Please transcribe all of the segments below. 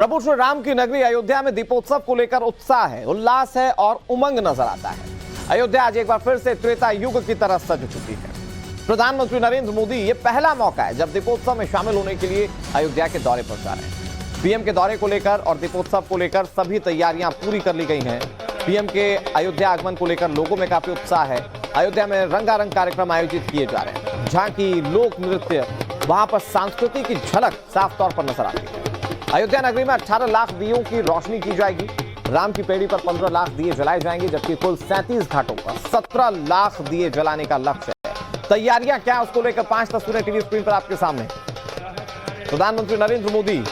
प्रभु श्री राम की नगरी अयोध्या में दीपोत्सव को लेकर उत्साह है, उल्लास है और उमंग नजर आता है। अयोध्या आज एक बार फिर से त्रेता युग की तरह सज चुकी है। प्रधानमंत्री नरेंद्र मोदी ये पहला मौका है जब दीपोत्सव में शामिल होने के लिए अयोध्या के दौरे पर जा रहे हैं। पीएम के दौरे को लेकर और दीपोत्सव को लेकर सभी तैयारियां पूरी कर ली गई हैं। पीएम के अयोध्या आगमन को लेकर लोगों में काफी उत्साह है। अयोध्या में रंगारंग कार्यक्रम आयोजित किए जा रहे हैं। झांकी, लोक नृत्य, वहां पर संस्कृति की झलक साफ तौर पर नजर आती है। अयोध्या नगरी में 18 लाख दियों की रोशनी की जाएगी। राम की पेड़ी पर 15 लाख दिए जलाए जाएंगे, जबकि कुल 37 घाटों पर 17 लाख दिए जलाने का लक्ष्य है। तैयारियां क्या है उसको लेकर 5 तस्वीरें टीवी स्क्रीन पर आपके सामने। प्रधानमंत्री नरेंद्र मोदी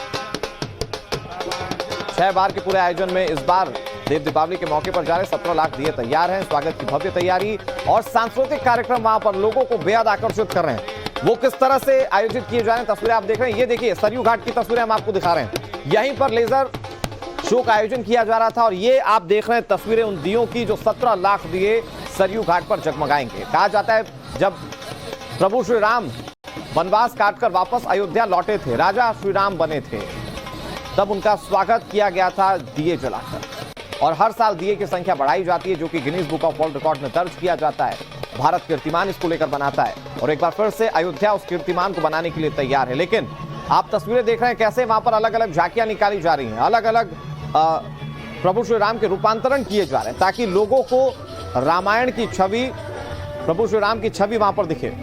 6 बार के पूरे आयोजन में इस बार देव दीपावली के मौके पर जा रहे। 17 लाख दिए तैयार हैं। स्वागत की भव्य तैयारी और सांस्कृतिक कार्यक्रम वहां पर लोगों को बेहद आकर्षित कर रहे हैं। वो किस तरह से आयोजित किए जा रहे हैं तस्वीरें आप देख रहे हैं। ये देखिए, सरयू घाट की तस्वीरें हम आपको दिखा रहे हैं। यहीं पर लेजर शो का आयोजन किया जा रहा था और ये आप देख रहे हैं तस्वीरें उन दियों की जो 17 लाख दिए सरयू घाट पर जगमगाएंगे। कहा जाता है जब प्रभु श्री राम वनवास काटकर वापस अयोध्या लौटे थे, राजा श्री राम बने थे, तब उनका स्वागत किया गया था दिए जलाकर। और हर साल दिए की संख्या बढ़ाई जाती है, जो कि Guinness book of world record में दर्ज किया जाता है। भारत कीर्तिमान इसको लेकर बनाता है और एक बार फिर से अयोध्या उस कीर्तिमान को बनाने के लिए तैयार है। लेकिन आप तस्वीरें देख रहे हैं कैसे वहां पर अलग अलग झांकियां निकाली जा रही हैं, अलग अलग प्रभु श्री राम के रूपांतरण किए जा रहे हैं, ताकि लोगों को रामायण की छवि, प्रभु श्री राम की छवि वहां पर दिखे।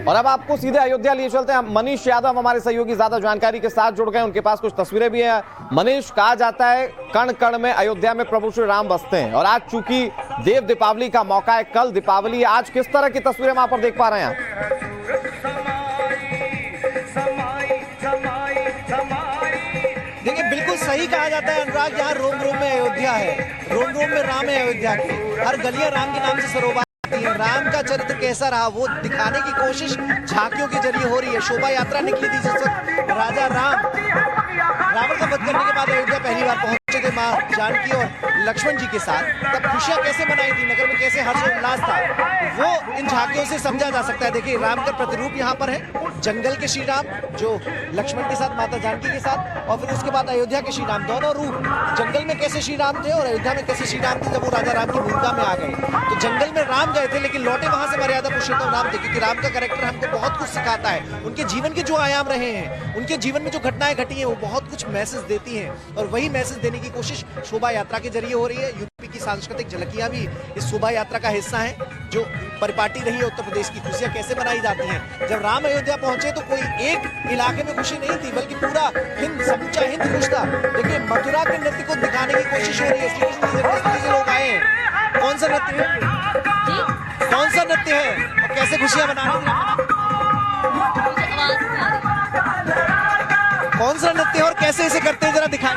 और अब आपको सीधे अयोध्या लिए चलते हैं। मनीष यादव हमारे सहयोगी ज्यादा जानकारी के साथ जुड़ गए, उनके पास कुछ तस्वीरें भी हैं। मनीष, कहा जाता है कण कण में अयोध्या में प्रभु श्री राम बसते हैं और आज चूंकि देव दीपावली का मौका है, कल दीपावली, आज किस तरह की तस्वीरें वहां पर देख पा रहे हैं? देखिए, बिल्कुल सही कहा जाता है अनुराग, यहाँ रोम रोम में अयोध्या है, रोम रोम में राम है। अयोध्या की हर गलियां राम के नाम से सरोवर। राम का चरित्र कैसा रहा वो दिखाने की कोशिश झांकियों के जरिए हो रही है। शोभा यात्रा निकली थी जिस वक्त राजा राम रावण का वध करने के बाद अयोध्या पहली बार पहुंचे थे मां जानकी और लक्ष्मण जी के साथ। तब खुशियां कैसे मनाई थी, नगर में कैसे हर्षोल्लास था, वो इन झांकियों से समझा जा सकता है। देखिए, राम का प्रतिरूप यहाँ पर है, जंगल के श्री राम जो लक्ष्मण के साथ, माता जानकी के साथ, और फिर उसके बाद अयोध्या के श्री राम। दोनों रूप, जंगल में कैसे श्री राम थे और अयोध्या में कैसे श्री राम थे जब वो राजा राम की भूमिका में आ गए। तो जंगल में राम गए थे लेकिन लौटे वहां से मर्यादा पुरुषोत्तम राम थे, क्योंकि राम का कैरेक्टर हमको बहुत कुछ सिखाता है। उनके जीवन के जो आयाम रहे हैं, उनके जीवन में जो घटनाएं घटी हैं, वो बहुत कुछ मैसेज देती हैं और वही मैसेज देने की कोशिश शोभा यात्रा के जरिए हो रही है। यूपी की सांस्कृतिक झलकियां भी इस शोभा यात्रा का हिस्सा है, जो परिपाटी रही है उत्तर प्रदेश की। खुशियां कैसे मनाई जाती हैं। जब राम अयोध्या पहुंचे तो कोई एक इलाके में खुशी नहीं थी, बल्कि पूरा हिंद, समूचा हिंद खुश था। देखिए, मथुरा के नृत्य को दिखाने की कोशिश हो रही है। किस से लोग आए हैं, कौन सा नृत्य है, कौन सा नृत्य है और कैसे खुशियां मना रहे हैं, कौन सा नृत्य और कैसे इसे करते हैं, जरा दिखाएं।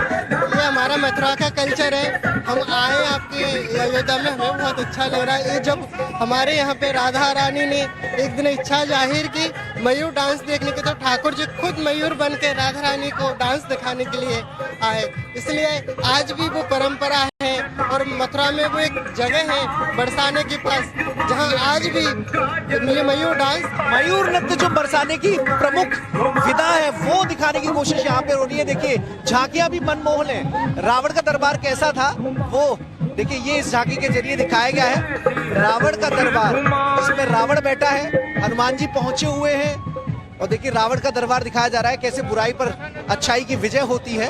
ये हमारा मथुरा का कल्चर है। हम आए आपके अयोध्या में, हमें बहुत अच्छा लग रहा है। ये जब हमारे यहाँ पे राधा रानी ने एक दिन इच्छा जाहिर की मयूर डांस देखने की, तो ठाकुर जी खुद मयूर बन के राधा रानी को डांस दिखाने के लिए आए। इसलिए आज भी वो परंपरा है और मथुरा में वो एक जगह है बरसाने के पास, जहाँ आज भी ये मयूर डांस, मयूर नृत्य जो बरसाने की प्रमुख विधा है, वो दिखाने की कोशिश यहाँ पे हो रही है। देखिए, झांकियां भी मनमोहन है। रावण का दरबार कैसा था वो देखिए, ये इस झांकी के जरिए दिखाया गया है। रावण का दरबार, जिसमें रावण बैठा है, हनुमान जी पहुंचे हुए हैं और देखिए रावण का दरबार दिखाया जा रहा है, कैसे बुराई पर अच्छाई की विजय होती है।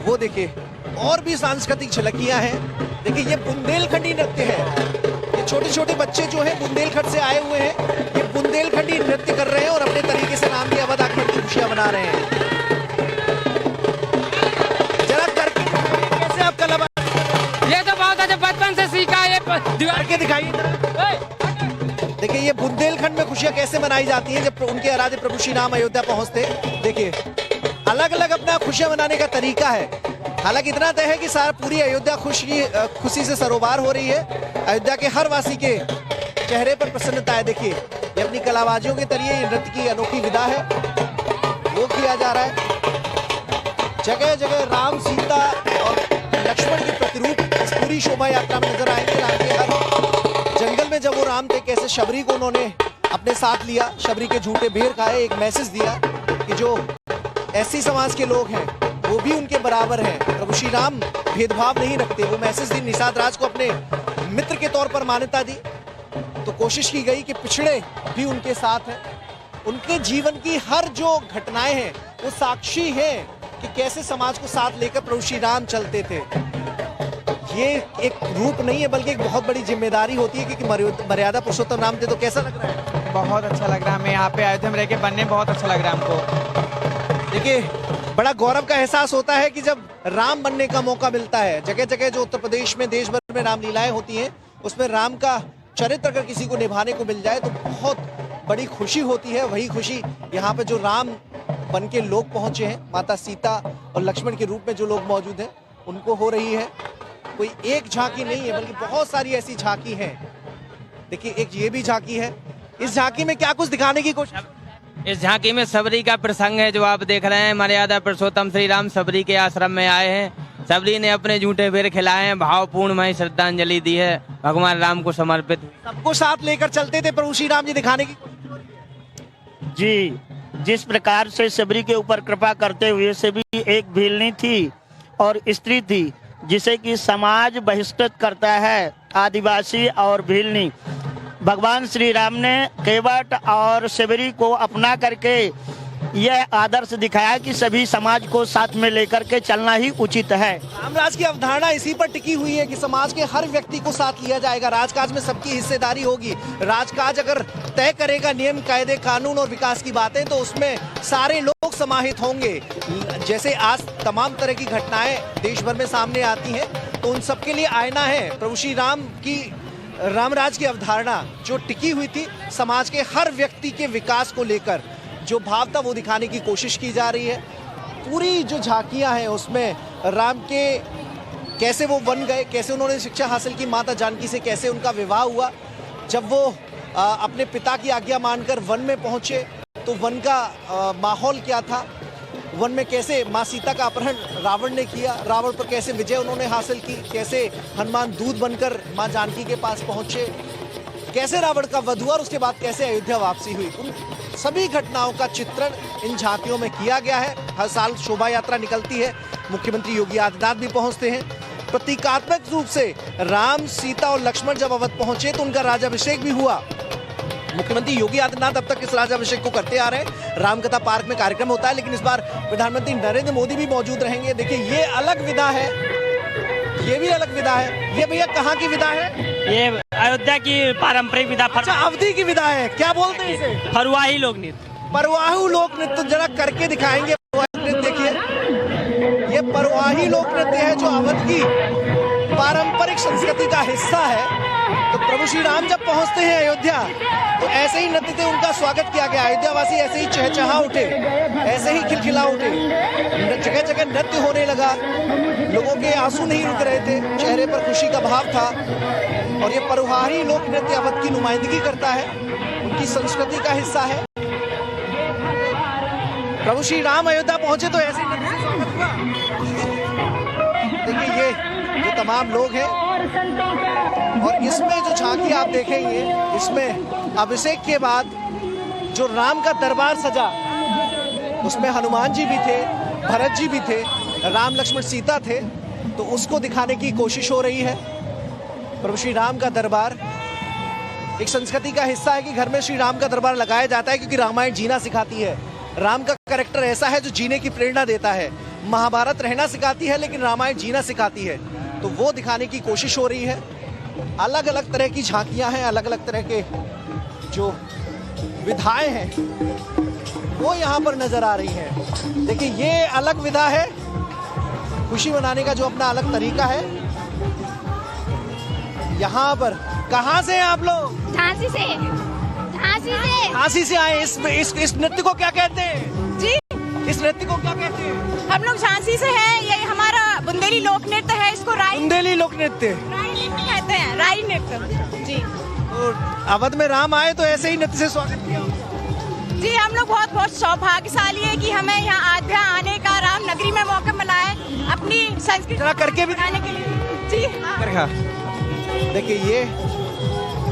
वो देखिए, और भी सांस्कृतिक झलकियां हैं। देखिए, ये बुंदेलखंडी नृत्य है। ये छोटे छोटे बच्चे जो हैं बुंदेलखंड से आए हुए हैं, ये बुंदेलखंडी नृत्य कर रहे हैं और अपने तरीके से राम की अवध आगमन की खुशियां मना रहे हैं। जरा करके कैसे आप कला, ये तो बहुत अच्छा, बचपन से सीखा है। दीवार के दिखाइए। देखिए, ये बुंदेलखंड में खुशियां कैसे मनाई जाती हैं जब उनके आराध्य प्रभु श्री राम अयोध्या पहुंचते। देखिए, अलग अलग अपना खुशियां मनाने का तरीका है। हालांकि इतना तय है कि सारा पूरी अयोध्या खुशी से सरोबार हो रही है। अयोध्या के हर वासी के चेहरे पर प्रसन्नता है। देखिए, ये अपनी कलाबाजियों के जरिए नृत्य की अनोखी विधा है, वो किया जा रहा है। जगह जगह राम, सीता और लक्ष्मण के प्रतिरूप इस पूरी शोभा यात्रा में नजर आएंगे। राम के हर जंगल में जब वो राम थे, कैसे शबरी को उन्होंने अपने साथ लिया, शबरी के झूठे बेर खाए, एक मैसेज दिया कि जो एससी समाज के लोग हैं वो भी उनके बराबर हैं। प्रभु श्री राम भेदभाव नहीं रखते। वो मैसेज दी, निषाद राज को अपने मित्र के तौर पर मान्यता दी। तो कोशिश की गई कि पिछड़े भी उनके साथ हैं। उनके जीवन की हर जो घटनाएं हैं वो साक्षी हैं कि कैसे समाज को साथ लेकर प्रभु श्री राम चलते थे। ये एक रूप नहीं है बल्कि एक बहुत बड़ी जिम्मेदारी होती है, क्योंकि मर्यादा पुरुषोत्तम राम थे। तो कैसा लग रहा है? बहुत अच्छा लग रहा है। हमें यहाँ पे अयोध्या में रह के बनने बहुत अच्छा लग रहा है हमको। देखिए, बड़ा गौरव का एहसास होता है कि जब राम बनने का मौका मिलता है। जगह जगह जो उत्तर प्रदेश में, देश भर में रामलीलाएं होती हैं, उसमें राम का चरित्र अगर किसी को निभाने को मिल जाए तो बहुत बड़ी खुशी होती है। वही खुशी यहाँ पे जो राम बन के लोग पहुंचे हैं, माता सीता और लक्ष्मण के रूप में जो लोग मौजूद हैं, उनको हो रही है। कोई एक झांकी नहीं है बल्कि बहुत सारी ऐसी झांकी हैं। देखिए, एक ये भी झांकी है। इस झांकी में क्या कुछ दिखाने की कोशिश? इस झांकी में सबरी का प्रसंग है जो आप देख रहे हैं। मर्यादा पुरुषोत्तम श्री राम सबरी के आश्रम में आए हैं। सबरी ने अपने झूठे बेर खिलाए हैं, भावपूर्णमय श्रद्धांजलि दी है, भगवान राम को समर्पित। सबको साथ लेकर चलते थे प्रभु श्री राम जी, दिखाने की। जी, जिस प्रकार से सबरी के ऊपर कृपा करते हुए सबरी एक भीलनी थी और स्त्री थी जिसे कि समाज बहिष्कृत करता है, आदिवासी और भीलनी। भगवान श्री राम ने केवट और सबरी को अपना करके यह आदर्श दिखाया कि सभी समाज को साथ में लेकर के चलना ही उचित है। रामराज की अवधारणा इसी पर टिकी हुई है कि समाज के हर व्यक्ति को साथ लिया जाएगा। राजकाज में सबकी हिस्सेदारी होगी। राजकाज अगर तय करेगा नियम, कायदे, कानून और विकास की बातें, तो उसमें सारे लोग समाहित होंगे। जैसे आज तमाम तरह की घटनाएं देश भर में सामने आती हैं, तो उन सबके लिए आईना है प्रभु श्री राम की रामराज की अवधारणा, जो टिकी हुई थी समाज के हर व्यक्ति के विकास को लेकर। जो भाव था वो दिखाने की कोशिश की जा रही है। पूरी जो झांकियां हैं उसमें राम के कैसे वो वन गए, कैसे उन्होंने शिक्षा हासिल की माता जानकी से, कैसे उनका विवाह हुआ। जब वो अपने पिता की आज्ञा मानकर वन में पहुंचे तो वन का माहौल क्या था, वन में कैसे माँ सीता का अपहरण रावण ने किया, रावण पर कैसे विजय उन्होंने हासिल की, कैसे हनुमान दूत बनकर माँ जानकी के पास पहुंचे, कैसे रावण का वध हुआ और उसके बाद कैसे अयोध्या वापसी हुई। उन सभी घटनाओं का चित्रण इन झांकियों में किया गया है। हर साल शोभा यात्रा निकलती है, मुख्यमंत्री योगी आदित्यनाथ भी पहुंचते हैं। प्रतीकात्मक रूप से राम, सीता और लक्ष्मण जब अवध पहुंचे तो उनका राज्याभिषेक भी हुआ। मुख्यमंत्री योगी आदित्यनाथ अब तक इस राज्याभिषेक को करते आ रहे हैं। रामकथा पार्क में कार्यक्रम होता है, लेकिन इस बार प्रधानमंत्री नरेंद्र मोदी भी मौजूद रहेंगे। देखिए, ये अलग विदा है, ये भी अलग विदा है। ये भैया कहाँ की विदा है? ये अयोध्या की पारंपरिक विदा। अच्छा, अवधि की विदा है। क्या बोलते हैं इसे? फरुआही लोक नृत्य। परवाहू लोक नृत्य जरा करके दिखाएंगे। देखिए, ये परवाही लोक नृत्य है जो अवध की पारंपरिक संस्कृति का हिस्सा है। तो प्रभु श्री राम जब पहुंचते हैं अयोध्या तो ऐसे ही नृत्य से उनका स्वागत किया गया। अयोध्यावासी ऐसे ही चहचहा उठे, ऐसे ही खिलखिला उठे। जगह जगह नृत्य होने लगा, लोगों के आंसू नहीं रुक रहे थे, चेहरे पर खुशी का भाव था। और ये परवाही लोक नृत्य अवध की नुमाइंदगी करता है, उनकी संस्कृति का हिस्सा है। प्रभु श्री राम अयोध्या पहुंचे तो ऐसे ही नृत्य से स्वागत हुआ। देखिए, ये जो तमाम लोग हैं, और इसमें जो झांकी आप देखेंगे, इसमें अभिषेक के बाद जो राम का दरबार सजा, उसमें हनुमान जी भी थे, भरत जी भी थे, राम लक्ष्मण सीता थे। तो उसको दिखाने की कोशिश हो रही है। प्रभु श्री राम का दरबार एक संस्कृति का हिस्सा है कि घर में श्री राम का दरबार लगाया जाता है, क्योंकि रामायण जीना सिखाती है। राम का कैरेक्टर ऐसा है जो जीने की प्रेरणा देता है। महाभारत रहना सिखाती है, लेकिन रामायण जीना सिखाती है। तो वो दिखाने की कोशिश हो रही है। अलग अलग तरह की झांकियां हैं, अलग अलग तरह के जो विधाएं हैं वो यहाँ पर नजर आ रही हैं। देखिए, ये अलग विधा है, खुशी मनाने का जो अपना अलग तरीका है। यहाँ पर कहाँ से हैं आप लोग? झांसी से। झांसी से। झांसी से आए। इस नृत्य को क्या कहते हैं जी? इस नृत्य को क्या कहते हैं? हम लोग झांसी से हैं। ये हमारा बुंदेली लोक नृत्य है। इसको राई बुंदेली लोक नृत्य कहते हैं। राई नृत्य जी। तो अवध में राम आए तो ऐसे ही नृत्य से स्वागत किया जी। हम लोग बहुत बहुत सौभाग्यशाली है कि हमें यहाँ अयोध्या आने का राम नगरी में मौका मिला है अपनी संस्कृति जरा करके भी दिखाने के लिए। जी हाँ। देखिए ये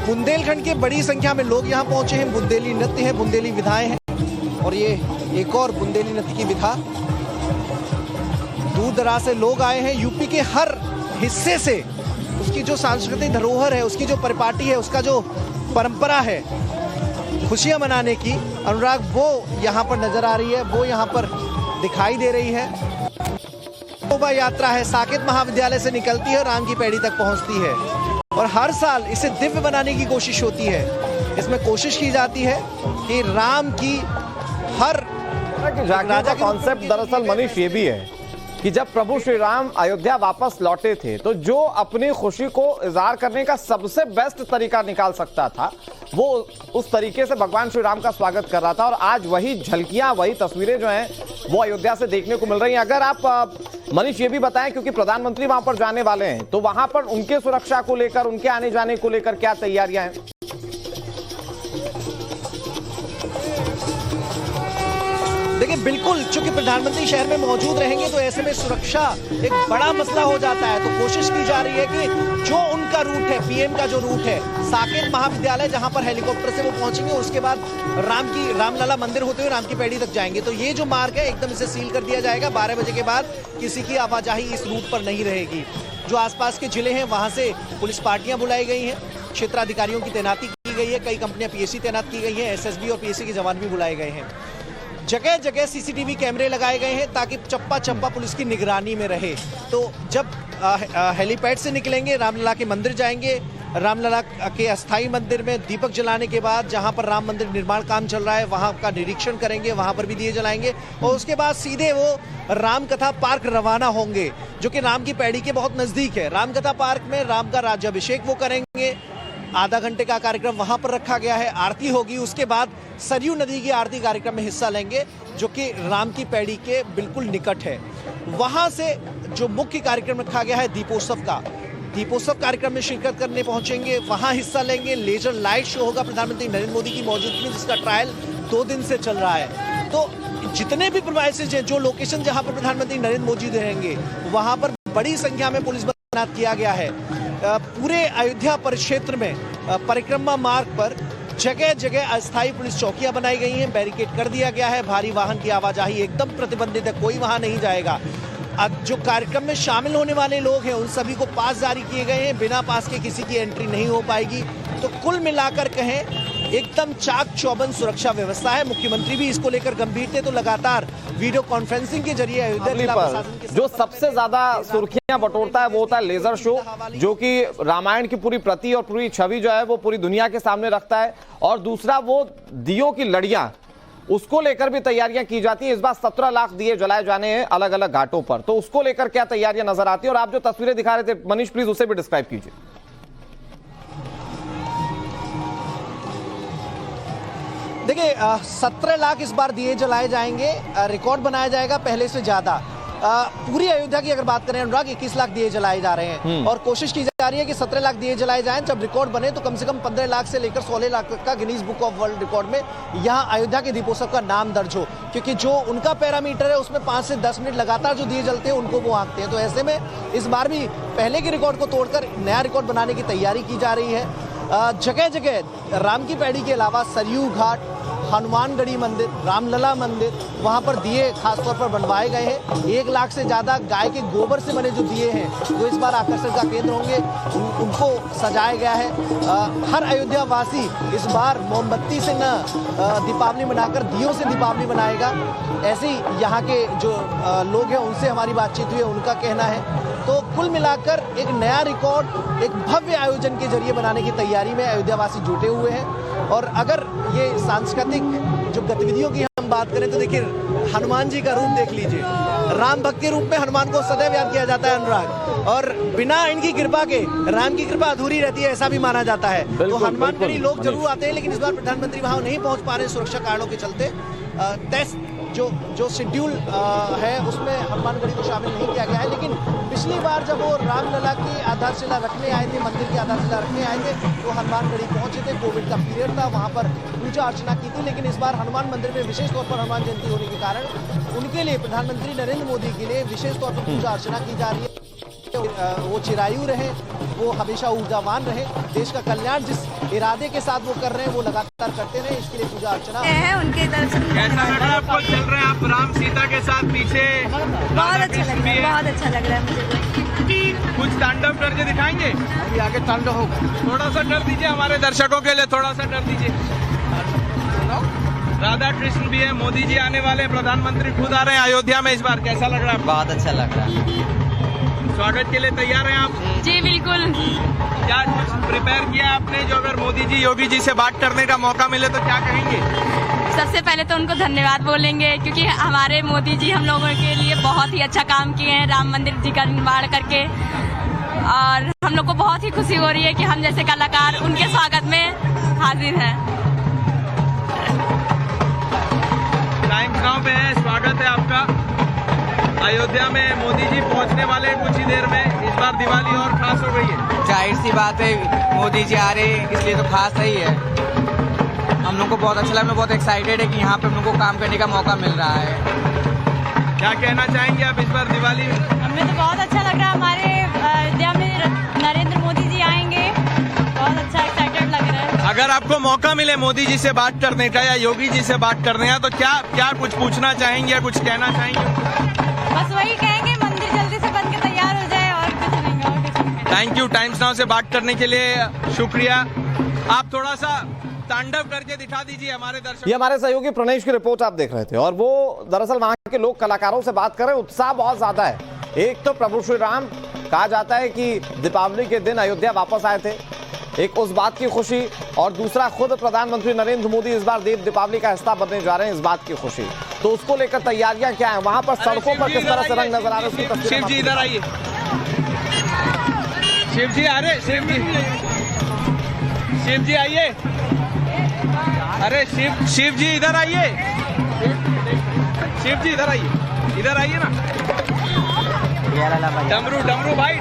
बुंदेलखंड के बड़ी संख्या में लोग यहाँ पहुंचे हैं। बुंदेली नृत्य है, बुंदेली विधाएं हैं और ये एक और बुंदेली नृत्य की विधा। दूर दराज से लोग आए हैं, यूपी के हर हिस्से से। उसकी जो सांस्कृतिक धरोहर है, उसकी जो परिपाटी है, उसका जो परंपरा है खुशियां मनाने की, अनुराग, वो यहाँ पर नजर आ रही है, वो यहाँ पर दिखाई दे रही है। शोभा यात्रा है, साकेत महाविद्यालय से निकलती है, राम की पैड़ी तक पहुंचती है और हर साल इसे दिव्य बनाने की कोशिश होती है। इसमें कोशिश की जाती है कि राम की हर राजा का कॉन्सेप्ट दरअसल मनीष ये भी है कि जब प्रभु श्री राम अयोध्या वापस लौटे थे तो जो अपनी खुशी को इजहार करने का सबसे बेस्ट तरीका निकाल सकता था वो उस तरीके से भगवान श्री राम का स्वागत कर रहा था। और आज वही झलकियां, वही तस्वीरें जो हैं वो अयोध्या से देखने को मिल रही हैं। अगर आप मनीष ये भी बताएं, क्योंकि प्रधानमंत्री वहां पर जाने वाले हैं, तो वहां पर उनके सुरक्षा को लेकर, उनके आने जाने को लेकर क्या तैयारियां हैं? देखिए बिल्कुल, चूंकि प्रधानमंत्री शहर में मौजूद रहेंगे तो ऐसे में सुरक्षा एक बड़ा मसला हो जाता है। तो कोशिश की जा रही है कि जो उनका रूट है, पीएम का जो रूट है, साकेत महाविद्यालय जहां पर हेलीकॉप्टर से वो पहुंचेंगे, उसके बाद रामलला मंदिर होते हुए राम की पैड़ी तक जाएंगे। तो ये जो मार्ग है एकदम इसे सील कर दिया जाएगा। 12 बजे के बाद किसी की आवाजाही इस रूट पर नहीं रहेगी। जो आसपास के जिले हैं वहां से पुलिस पार्टियां बुलाई गई हैं, क्षेत्राधिकारियों की तैनाती की गई है, कई कंपनियां पीएससी तैनात की गई हैं, एसएसबी और पीएससी के जवान भी बुलाए गए हैं। जगह जगह सीसीटीवी कैमरे लगाए गए हैं ताकि चप्पा चप्पा पुलिस की निगरानी में रहे। तो जब हेलीपैड से निकलेंगे, रामलला के मंदिर जाएंगे, रामलला के अस्थाई मंदिर में दीपक जलाने के बाद जहां पर राम मंदिर निर्माण काम चल रहा है वहां का निरीक्षण करेंगे, वहां पर भी दिए जलाएंगे और उसके बाद सीधे वो रामकथा पार्क रवाना होंगे, जो कि राम की पैड़ी के बहुत नजदीक है। रामकथा पार्क में राम का राज्याभिषेक वो करेंगे। आधा घंटे का कार्यक्रम वहां पर रखा गया है, आरती होगी। उसके बाद सरयू नदी की आरती कार्यक्रम में हिस्सा लेंगे, जो कि राम की पैड़ी के बिल्कुल निकट है। वहां से जो मुख्य कार्यक्रम रखा गया है दीपोत्सव का, दीपोत्सव कार्यक्रम में शिरकत करने पहुंचेंगे, वहां हिस्सा लेंगे। लेजर लाइट शो होगा प्रधानमंत्री नरेंद्र मोदी की मौजूदगी में, जिसका ट्रायल 2 दिन से चल रहा है। तो जितने भी प्रीमाइसेस हैं, जो लोकेशन जहां पर प्रधानमंत्री नरेंद्र मोदी रहेंगे, वहां पर बड़ी संख्या में पुलिस बल तैनात किया गया है। पूरे अयोध्या परिक्षेत्र में परिक्रमा मार्ग पर जगह जगह अस्थायी पुलिस चौकियां बनाई गई हैं, बैरिकेड कर दिया गया है। भारी वाहन की आवाजाही एकदम प्रतिबंधित है, कोई वहां नहीं जाएगा। जो कार्यक्रम में शामिल होने वाले लोग हैं उन सभी को पास जारी किए गए हैं, बिना पास के किसी की एंट्री नहीं हो पाएगी। तो कुल मिलाकर कहें एकदम चाक चौबंद सुरक्षा व्यवस्था है। मुख्यमंत्री भी इसको लेकर गंभीर थे, तो लगातार वीडियो कॉन्फ्रेंसिंग के जरिए अयोध्या जिला प्रशासन के जो सबसे ज्यादा सुर्खियां बटोरता है वो होता है लेजर शो, जो कि रामायण की पूरी प्रति और पूरी छवि जो है वो पूरी दुनिया के सामने रखता है। और दूसरा वो दियों की लड़ियां, उसको लेकर भी तैयारियां की जाती है। इस बार 17 लाख दिए जलाए जाने हैं अलग अलग घाटों पर, तो उसको लेकर क्या तैयारियां नजर आती है? और आप जो तस्वीरें दिखा रहे थे मनीष, प्लीज उसे भी डिस्क्राइब कीजिए। देखिए 17 लाख इस बार दिए जलाए जाएंगे, रिकॉर्ड बनाया जाएगा पहले से ज्यादा। पूरी अयोध्या की अगर बात करें अनुराग, 21 लाख दिए जलाए जा रहे हैं और कोशिश की जा रही है कि 17 लाख दिए जलाए जाएं। जब रिकॉर्ड बने तो कम से कम 15 लाख से लेकर 16 लाख का Guinness book of world record में यहाँ अयोध्या के दीपोत्सव का नाम दर्ज हो, क्योंकि जो उनका पैरामीटर है उसमें 5 से 10 मिनट लगातार जो दिए जलते हैं उनको वो आंकते हैं। तो ऐसे में इस बार भी पहले के रिकॉर्ड को तोड़कर नया रिकॉर्ड बनाने की तैयारी की जा रही है। जगह जगह राम की पैड़ी के अलावा सरयू घाट, हनुमानगढ़ी मंदिर, रामलला मंदिर, वहां पर दिए खासतौर पर बनवाए गए हैं। 1 लाख से ज्यादा गाय के गोबर से बने जो दिए हैं वो इस बार आकर्षण का केंद्र होंगे, उनको सजाया गया है। हर अयोध्या वासी इस बार मोमबत्ती से न दीपावली मनाकर दियों से दीपावली मनाएगा, ऐसे ही यहाँ के जो लोग हैं उनसे हमारी बातचीत हुई है, उनका कहना है। तो कुल मिलाकर एक नया रिकॉर्ड एक भव्य आयोजन के जरिए बनाने की तैयारी में अयोध्यावासी जुटे हुए हैं। और अगर ये सांस्कृतिक जो गतिविधियों की हम बात करें तो देखिए हनुमान जी का रूप देख लीजिए। राम भक्त के रूप में हनुमान को सदैव याद किया जाता है अनुराग, और बिना इनकी कृपा के राम की कृपा अधूरी रहती है, ऐसा भी माना जाता है। तो हनुमानगढ़ी लोग जरूर आते हैं, लेकिन इस बार प्रधानमंत्री वहां नहीं पहुंच पा रहे सुरक्षा कारणों के चलते। जो शेड्यूल है उसमें हनुमानगढ़ी को शामिल नहीं किया गया है। लेकिन पिछली बार जब वो रामलला की आधारशिला रखने आए थे, मंदिर की आधारशिला रखने आए थे, तो हनुमानगढ़ी पहुंचे थे। कोविड का पीरियड था, वहां पर पूजा अर्चना की थी। लेकिन इस बार हनुमान मंदिर में विशेष तौर पर हनुमान जयंती होने के कारण उनके लिए, प्रधानमंत्री नरेंद्र मोदी के लिए विशेष तौर पर पूजा अर्चना की जा रही है। वो चिरायु रहे, वो हमेशा ऊर्जावान रहे, देश का कल्याण जिस इरादे के साथ वो कर रहे हैं वो लगातार करते रहे, इसके लिए पूजा अर्चना है उनके तरफ से। कैसा लग रहा है आपको? चल रहे हैं आप राम सीता के साथ पीछे, बहुत अच्छा लग रहा है, बहुत अच्छा लग रहा है मुझे। कुछ तांडव करके दिखाएंगे? अभी आगे तांडव होगा। थोड़ा सा डर दीजिए हमारे दर्शकों के लिए, थोड़ा सा डर दीजिए। राधा कृष्ण भी है, मोदी जी आने वाले, प्रधानमंत्री खुद आ रहे हैं अयोध्या में इस बार, कैसा लग रहा है? बहुत अच्छा लग रहा है। स्वागत के लिए तैयार हैं आप? जी बिल्कुल। क्या कुछ प्रिपेयर किया आपने, जो अगर मोदी जी योगी जी से बात करने का मौका मिले तो क्या कहेंगे? सबसे पहले तो उनको धन्यवाद बोलेंगे, क्योंकि हमारे मोदी जी हम लोगों के लिए बहुत ही अच्छा काम किए हैं, राम मंदिर जी का निर्माण करके। और हम लोग को बहुत ही खुशी हो रही है कि हम जैसे कलाकार उनके स्वागत में हाजिर हैं। टाइम्स नाउ पे है, स्वागत है आपका। अयोध्या में मोदी जी पहुंचने वाले हैं कुछ ही देर में। इस बार दिवाली और खास हो गई है। जाहिर सी बात है, मोदी जी आ रहे हैं इसलिए तो खास ही है। हम लोग को बहुत अच्छा लगा, हम लोग बहुत एक्साइटेड है कि यहाँ पे हम लोग को काम करने का मौका मिल रहा है। क्या कहना चाहेंगे आप इस बार दिवाली में? हमें तो बहुत अच्छा लग रहा है, हमारे अयोध्या में नरेंद्र मोदी जी आएंगे, बहुत अच्छा एक्साइटेड लग रहा है। अगर आपको मौका मिले मोदी जी से बात करने का या योगी जी से बात करने का, तो क्या कुछ पूछना चाहेंगे या कुछ कहना चाहेंगे? बस वही कहेंगे, मंदिर जल्दी से बन के तैयार हो जाए, और कुछ नहीं, और कुछ नहीं। थैंक यू, टाइम्स नाउ से बात करने के लिए शुक्रिया। आप थोड़ा सा तांडव करके दिखा दीजिए हमारे दर्शकों। ये हमारे सहयोगी प्रणेश की रिपोर्ट आप देख रहे थे, और वो दरअसल वहां के लोक कलाकारों से बात कर रहे हैं। उत्साह बहुत ज्यादा है। एक तो प्रभु श्री राम, कहा जाता है कि दीपावली के दिन अयोध्या वापस आए थे, एक उस बात की खुशी, और दूसरा खुद प्रधानमंत्री नरेंद्र मोदी इस बार देव दीपावली का हिस्सा बनने जा रहे हैं, इस बात की खुशी। तो उसको लेकर तैयारियां क्या है वहां पर, सड़कों पर किस तरह से रंग नजर आ रहे हैं उसकी तस्वीर। शिव जी इधर आइए, शिव जी आ रहे, शिव जी आइए, अरे शिव जी इधर आइए, शिव जी इधर आइए ना। डमरू भाई,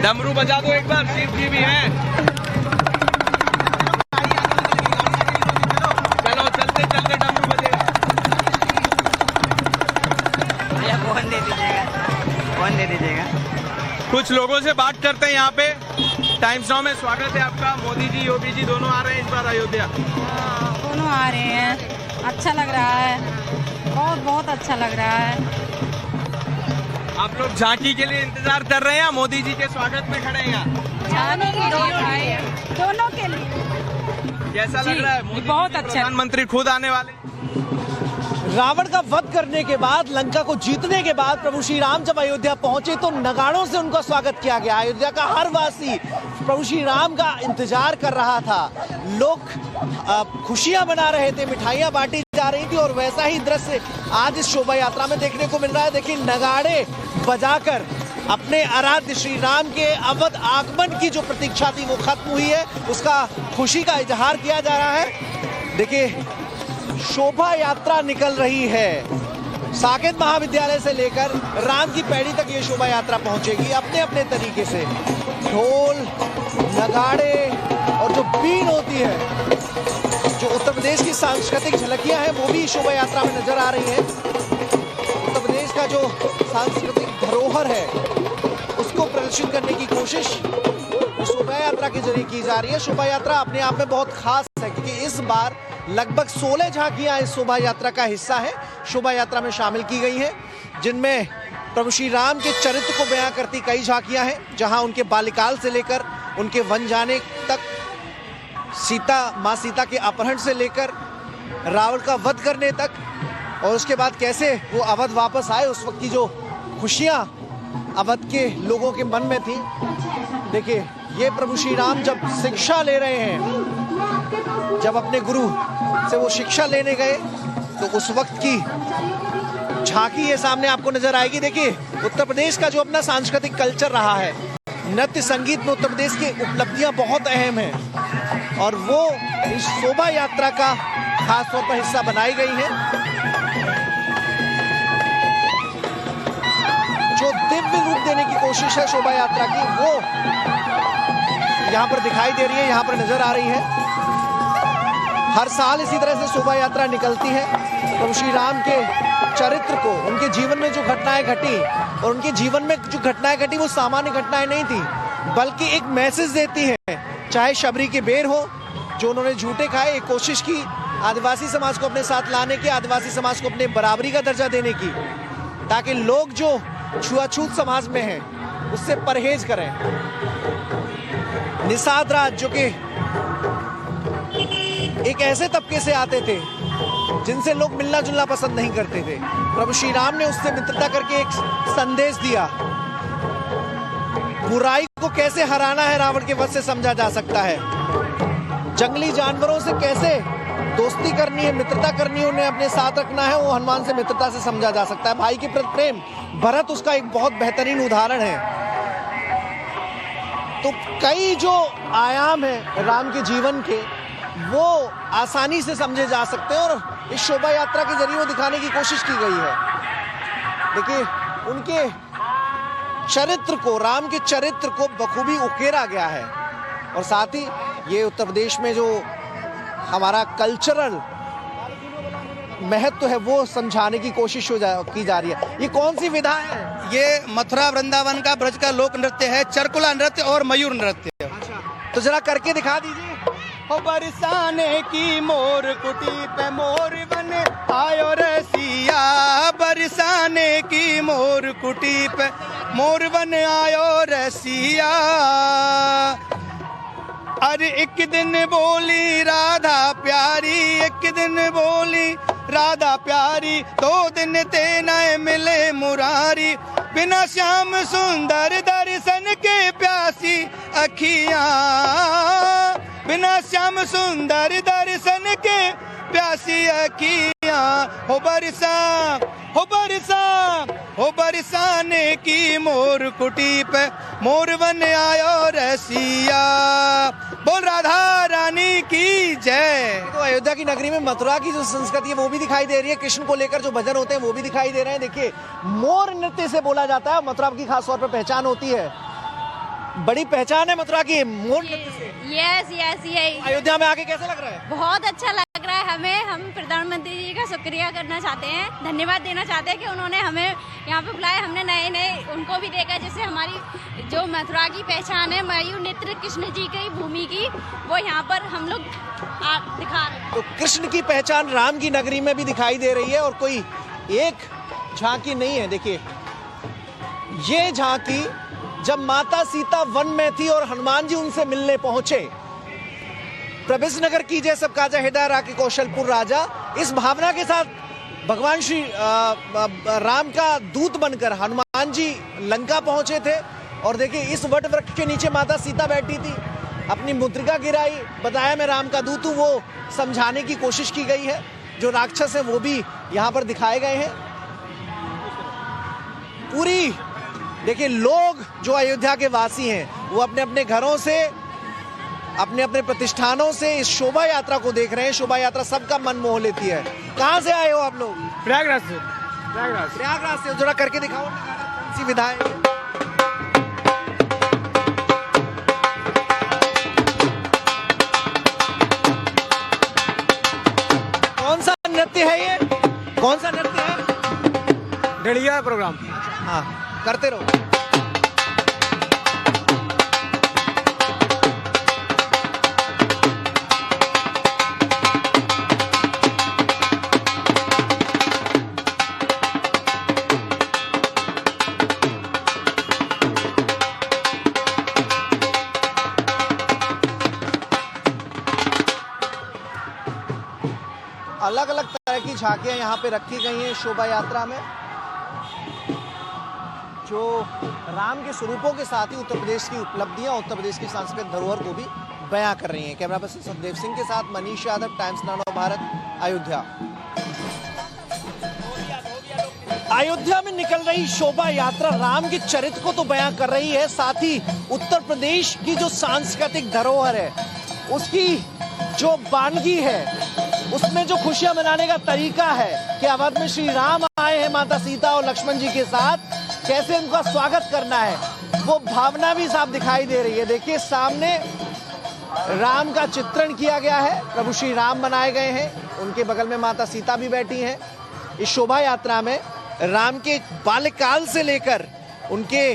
डमरू बजा दो एक बार, शिव जी भी हैं। चलो चलते चलते डमरू बजेगा। फोन दे दीजिएगा। कुछ लोगों से बात करते हैं यहाँ पे। टाइम्स नाउ में स्वागत है आपका। मोदी जी योगी जी दोनों आ रहे हैं इस बार अयोध्या। दोनों आ रहे हैं, अच्छा लग रहा है, बहुत अच्छा लग रहा है। आप लोग झांकी के लिए इंतजार कर रहे हैं, मोदी जी के स्वागत में खड़े हैं यहाँ? दोनों के लिए। कैसा लग रहा है? मोदी बहुत जी, अच्छा। प्रधानमंत्री खुद आने वाले। रावण का वध करने के बाद, लंका को जीतने के बाद प्रभु श्री राम जब अयोध्या पहुंचे तो नगाड़ों से उनका स्वागत किया गया। अयोध्या का हर वासी प्रभु श्री राम का इंतजार कर रहा था। लोग खुशियां मना रहे थे, मिठाइयां बांटी जा रही थी, और वैसा ही दृश्य आज इस शोभा यात्रा में देखने को मिल रहा है। देखिए, नगाड़े बजाकर अपने आराध्य श्री राम के अवध आगमन की जो प्रतीक्षा थी वो खत्म हुई है, उसका खुशी का इजहार किया जा रहा है। देखिए, शोभा यात्रा निकल रही है। साकेत महाविद्यालय से लेकर राम की पैड़ी तक ये शोभा यात्रा पहुंचेगी अपने अपने तरीके से। ढोल, नगाड़े और जो बीन होती है, जो उत्तर प्रदेश की सांस्कृतिक झलकियां हैं, वो भी शोभा यात्रा में नजर आ रही है। उत्तर प्रदेश का जो सांस्कृतिक धरोहर है उसको प्रदर्शित करने की कोशिश शोभा यात्रा के जरिए की जा रही है। शोभा यात्रा अपने आप में बहुत खास है, क्योंकि इस बार लगभग 16 झांकियां इस शोभा यात्रा का हिस्सा है, शोभा यात्रा में शामिल की गई हैं, जिनमें प्रभु श्री राम के चरित्र को बयां करती कई झांकियां हैं, जहां उनके बाल्यकाल से लेकर उनके वन जाने तक, माँ सीता के अपहरण से लेकर रावण का वध करने तक, और उसके बाद कैसे वो अवध वापस आए, उस वक्त की जो खुशियां अवध के लोगों के मन में थी। देखिए, ये प्रभु श्री राम जब शिक्षा ले रहे हैं, जब अपने गुरु से वो शिक्षा लेने गए, तो उस वक्त की झांकी ये सामने आपको नजर आएगी। देखिए, उत्तर प्रदेश का जो अपना सांस्कृतिक कल्चर रहा है, नृत्य संगीत में उत्तर प्रदेश की उपलब्धियां बहुत अहम हैं, और वो इस शोभा यात्रा का खास तौर पर हिस्सा बनाई गई है। कोशिश है शोभा यात्रा की, वो यहाँ पर दिखाई दे रही है, यहाँ पर नजर आ रही है। हर साल इसी तरह से शोभा यात्रा निकलती है। प्रभु श्री राम के चरित्र को, उनके जीवन में जो घटनाएं घटी, और उनके जीवन में जो घटनाएं घटी वो सामान्य घटनाएं नहीं थी, बल्कि एक मैसेज देती है। चाहे शबरी के बेर हो, जो उन्होंने झूठे खाए, एक कोशिश की आदिवासी समाज को अपने साथ लाने की, आदिवासी समाज को अपने बराबरी का दर्जा देने की, ताकि लोग जो छुआछूत समाज में हैं उससे परहेज करें। निषाद राज जो कि एक ऐसे तबके से आते थे जिनसे लोग मिलना जुलना पसंद नहीं करते थे, प्रभु श्री राम ने उससे मित्रता करके एक संदेश दिया। बुराई को कैसे हराना है रावण के वध से समझा जा सकता है। जंगली जानवरों से कैसे दोस्ती करनी है, मित्रता करनी है, उन्हें अपने साथ रखना है, वो हनुमान से मित्रता से समझा जा सकता है। भाई के प्रति प्रेम, भरत उसका एक बहुत बेहतरीन उदाहरण है। तो कई जो आयाम है राम के जीवन के, वो आसानी से समझे जा सकते हैं, और इस शोभा यात्रा के जरिए वो दिखाने की कोशिश की गई है। देखिए, उनके चरित्र को, राम के चरित्र को बखूबी उकेरा गया है। और साथ ही ये उत्तर प्रदेश में जो हमारा कल्चरल महत्व है वो समझाने की कोशिश की जा रही है। ये कौन सी विधा है? ये मथुरा वृंदावन का ब्रज का लोक नृत्य है, चरकुला नृत्य और मयूर नृत्य। तो जरा करके दिखा दीजिए। हो बरसाने की मोर कुटी पे मोर बन आयो रसिया, बरसाने की मोर कुटी पे मोर बन आयो रसिया। अरे एक दिन बोली राधा प्यारी, एक दिन बोली राधा प्यारी, 2 दिन ते न मिले मुरारी, बिना श्याम सुंदर दर्शन के प्यासी अखियां, बिना श्याम सुंदर दर्शन के प्यासी अखियां। हो बरसा, हो बरसा, हो बरसाने की मोर कुटी पे मोर बन आयो रसिया। बोल राधा रानी की जय। तो अयोध्या की नगरी में मथुरा की जो संस्कृति है वो भी दिखाई दे रही है। कृष्ण को लेकर जो भजन होते हैं वो भी दिखाई दे रहे हैं। देखिए, मोर नृत्य से बोला जाता है, मथुरा की खास तौर पर पहचान होती है, बड़ी पहचान है मथुरा की मोर नृत्य से। यस यस, यही। अयोध्या में आके कैसा लग रहा है? बहुत अच्छा लग रहा है हमें। हम प्रधानमंत्री जी का शुक्रिया करना चाहते हैं, धन्यवाद देना चाहते हैं कि उन्होंने हमें यहाँ पे बुलाया। हमने नए नए उनको भी देखा, जैसे हमारी जो मथुरा की पहचान है मयूर नृत्य कृष्ण जी की भूमि की, वो यहाँ पर हम लोग दिखा रहे हैं। तो कृष्ण की पहचान राम की नगरी में भी दिखाई दे रही है, और कोई एक झांकी नहीं है। देखिए, ये झांकी जब माता सीता वन में थी और हनुमान जी उनसे मिलने पहुंचे, प्रवेश नगर कीजिए सब काजा हृदय राखी कौशलपुर राजा, इस भावना के साथ भगवान श्री राम का दूत बनकर हनुमान जी लंका पहुंचे थे। और देखिए, इस वट वृक्ष के नीचे माता सीता बैठी थी, अपनी मुद्रिका गिराई, बताया मैं राम का दूत हूं, वो समझाने की कोशिश की गई है। जो राक्षस है वो भी यहाँ पर दिखाए गए हैं। पूरी देखिए, लोग जो अयोध्या के वासी हैं वो अपने अपने घरों से, अपने अपने प्रतिष्ठानों से इस शोभा यात्रा को देख रहे हैं। शोभा यात्रा सबका मन मोह लेती है। कहाँ से आए हो आप लोग? प्रयागराज से। प्रयागराज से। जरा करके दिखाओ कौन सी विधा है। कौन सा नृत्य है ये? कौन सा नृत्य है? डलिया प्रोग्राम। हाँ, करते रहो। अलग अलग तरह की झांकियां यहाँ पे रखी गई हैं शोभा यात्रा में, जो राम के स्वरूपों के साथ ही उत्तर प्रदेश की उपलब्धियां, उत्तर प्रदेश की सांस्कृतिक धरोहर को भी बयां कर रही हैं। कैमरा पर्सन सतदेव सिंह के साथ मनीष यादव, टाइम्स नाउ भारत, अयोध्या। अयोध्या में निकल रही शोभा यात्रा राम के चरित्र को तो बयां कर रही है, साथ ही उत्तर प्रदेश की जो सांस्कृतिक धरोहर है उसकी जो वानगी है, उसमें जो खुशियां मनाने का तरीका है कि अवध में श्री राम आए हैं माता सीता और लक्ष्मण जी के साथ, कैसे उनका स्वागत करना है, वो भावना भी साफ दिखाई दे रही है। देखिए सामने राम का चित्रण किया गया है, प्रभु श्री राम बनाए गए हैं, उनके बगल में माता सीता भी बैठी हैं। इस शोभा यात्रा में राम के बाल्यकाल से लेकर उनके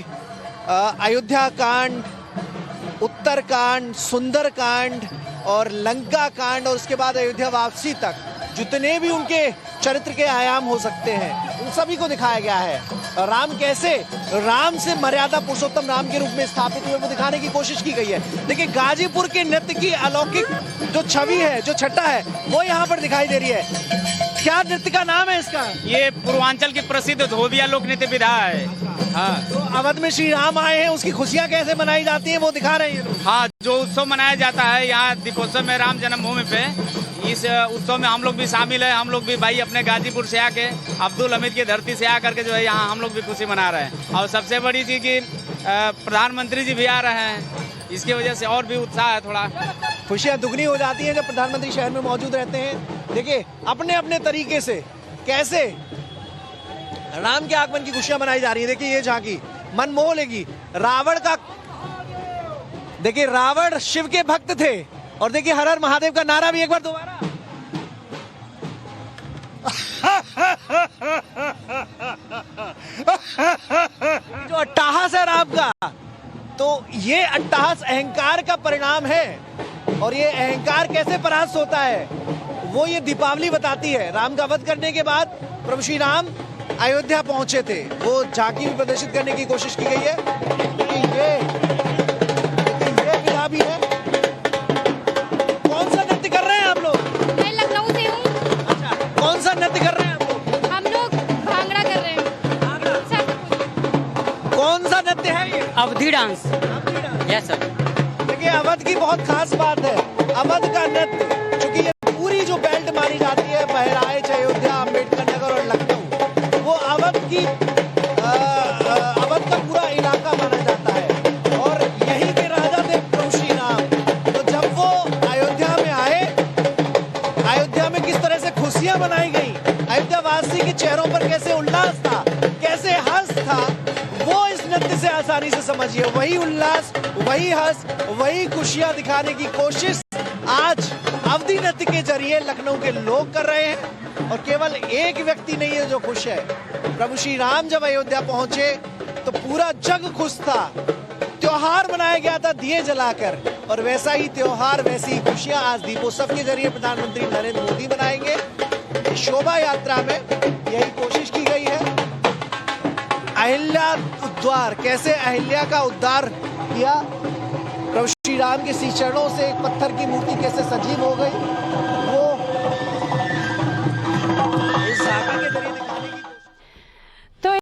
अयोध्या कांड, उत्तर कांड, सुंदर कांड और लंका कांड और उसके बाद अयोध्या वापसी तक जितने भी उनके चरित्र के आयाम हो सकते हैं उन सभी को दिखाया गया है। राम कैसे राम से मर्यादा पुरुषोत्तम राम के रूप में स्थापित हुए वो दिखाने की कोशिश की गई है। देखिए गाजीपुर के नृत्य की अलौकिक जो छवि है, जो छटा है, वो यहाँ पर दिखाई दे रही है। क्या नृत्य का नाम है इसका? ये पूर्वांचल की प्रसिद्ध धोबिया लोक नृत्य विधा है। हाँ, तो अवध में श्री राम आए हैं, उसकी खुशियाँ कैसे मनाई जाती हैं वो दिखा रहे हैं। हाँ, जो उत्सव मनाया जाता है यहाँ दीपोत्सव में राम जन्मभूमि पे, इस उत्सव में हम लोग भी शामिल है। हम लोग भी भाई अपने गाजीपुर से आके, अब्दुल हमीद की धरती से आकर के जो है यहाँ हम लोग भी खुशी मना रहे हैं। और सबसे बड़ी चीज की प्रधानमंत्री जी भी आ रहे हैं, इसकी वजह से और भी उत्साह है। थोड़ा खुशियाँ दुगनी हो जाती हैं जब प्रधानमंत्री शहर में मौजूद रहते हैं। देखिए अपने अपने तरीके से कैसे राम के आगमन की खुशियां मनाई जा रही है। देखिए ये झांकी मन मोह लेगी। रावण का, देखिए रावण शिव के भक्त थे और देखिए हर हर महादेव का नारा भी एक बार दोबारा। जो अट्टहास है राम का, तो ये अट्टहास अहंकार का परिणाम है और ये अहंकार कैसे परास्त होता है वो ये दीपावली बताती है। राम का वध करने के बाद प्रभु श्री राम अयोध्या पहुंचे थे, वो झांकी भी प्रदर्शित करने की कोशिश की गई है। ये विधा भी है। कौन सा नृत्य कर रहे हैं आप लोग? मैं लखनऊ से हूँ। अच्छा, कौन सा नृत्य कर रहे हैं आप लोग? हम लोग भांगड़ा कर रहे हैं। कौन सा नृत्य है ये? अवधी डांस। Yes sir. देखिए अवध की बहुत खास बात है, अवध का नृत्य, क्योंकि ये पूरी जो बेल्ट मानी जाती है, बहराइच, अयोध्या, अम्बेडकर नगर और लखनऊ, वो अवध का पूरा इलाका माना जाता है और यही के राजा थे प्रभु श्री राम। तो जब वो अयोध्या में आए, अयोध्या में किस तरह से खुशियां मनाई गई, अयोध्या वासी के चेहरों पर कैसे उल्लास था, कैसे हंस था, वो इस नृत्य से आसानी से समझिए। वही उल्लास, वही हंस, वही खुशियां दिखाने की कोशिश आज अवधी नृत्य के जरिए लखनऊ के लोग कर रहे हैं। और केवल एक व्यक्ति नहीं है जो खुश है। प्रभु श्री राम जब अयोध्या पहुंचे तो पूरा जग खुश था, त्योहार मनाया गया था दिए जलाकर, और वैसा ही त्योहार, वैसी ही खुशियां आज दीपोत्सव के जरिए प्रधानमंत्री नरेंद्र मोदी मनाएंगे। शोभा यात्रा में यही कोशिश की गई है। अहिल्या उद्धार, कैसे अहिल्या का उद्धार किया, प्रभु श्री राम के श्री चरणों से एक पत्थर की मूर्ति कैसे सजीव हो गई।